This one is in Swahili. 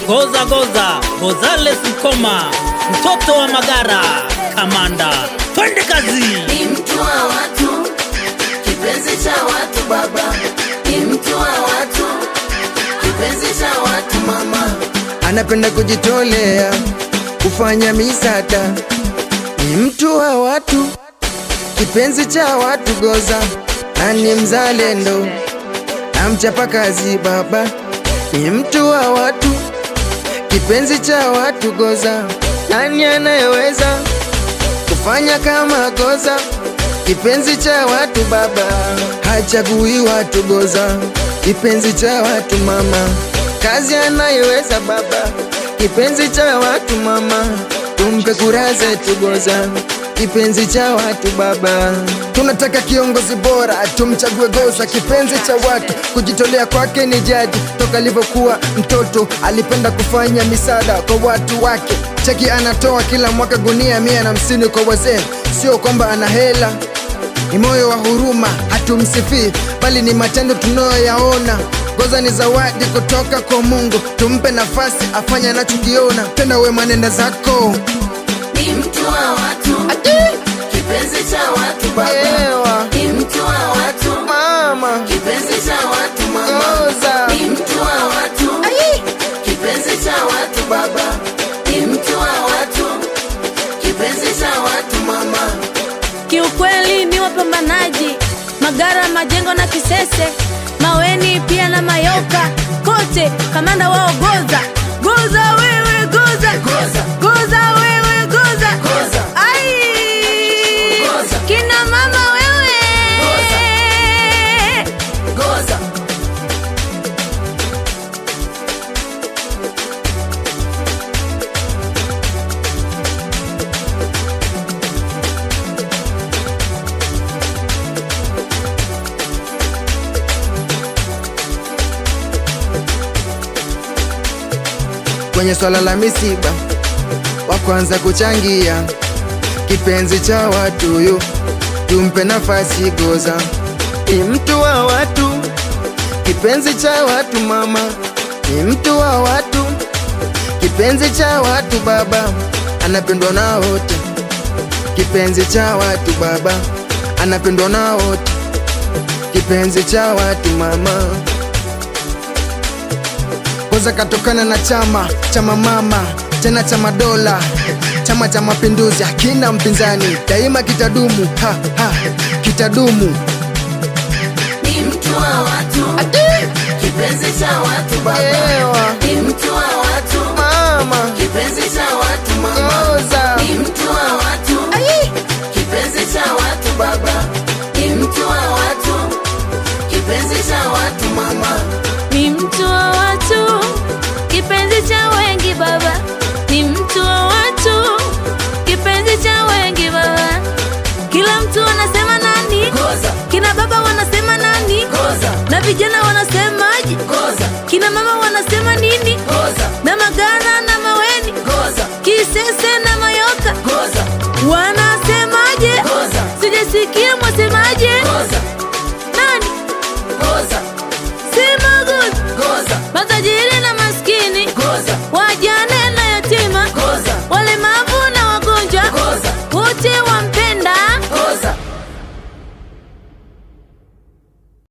Goza Goza, Gozales Mkoma, mtoto wa Magara, kamanda, twende kazi. Ni mtu wa watu, kipenzi cha watu baba. Ni mtu wa watu, kipenzi cha watu mama. Anapenda kujitolea, kufanya misada. Ni mtu wa watu, kipenzi cha watu Goza. Na ni mzalendo, na mchapa kazi baba. Ni mtu wa watu, kipenzi cha watu Goza. Nani anayeweza kufanya kama Goza? Kipenzi cha watu baba, hachagui watu Goza. Kipenzi cha watu mama, kazi anayeweza baba. Kipenzi cha watu mama, tumpe kura zetu Goza. Kipenzi cha watu baba, tunataka kiongozi bora, tumchague Goza. Kipenzi cha watu, kujitolea kwake ni jadi. Toka alivyokuwa mtoto alipenda kufanya misada kwa watu wake. Cheki anatoa kila mwaka gunia 150 kwa wazee. Sio kwamba ana hela, ni moyo wa huruma. Hatumsifii bali ni matendo tunayoyaona. Goza ni zawadi kutoka kwa Mungu, tumpe nafasi afanye anachokiona. Tena wema nenda zako. Ni mtu wa watu, kipenzi cha watu baba. Ni mtu wa watu mama, kipenzi cha watu mama. Goza. Ni mtu wa watu, kipenzi cha watu baba. Ni mtu wa watu, kipenzi cha watu mama. Kiukweli ni wapambanaji Magara, Majengo na Kisese, Maweni pia na Mayoka, kote kamanda wao Goza. Goza wewe Goza, Goza. Goza wewe Goza, Goza. ai Goza. kina mama wewe Goza. kwenye swala la misiba wa kwanza kuchangia. Kipenzi cha watu yu, tumpe nafasi Goza. Ni mtu wa watu, kipenzi cha watu mama. Ni mtu wa watu, kipenzi cha watu baba. Anapendwa na wote, kipenzi cha watu baba. Anapendwa na wote, kipenzi cha watu mama. Goza katokana na chama mama, tena chama dola, Chama cha Mapinduzi. Hakina mpinzani, daima kitadumu, kitadumu. Ni mtu wa watu, kipenzi cha watu baba. Ni mtu wa watu mama, kipenzi cha watu mama. Goza. Ni mtu wa watu, kipenzi cha watu baba. Ni mtu wa watu, kipenzi cha watu mama. ni mtu wa watu, kipenzi cha wengi baba. Ni mtu wa watu, kipenzi cha wengi baba. Kila mtu anasema nani? Goza. Kina baba wanasema nani? Goza. Na vijana wanasemaje? Goza. Kina mama wanasema nini? Goza. Na Magara na Maweni, Goza. Kisese na Mayoka Goza. wanasemaje? Goza. Sijasikia mwasemaje? Goza.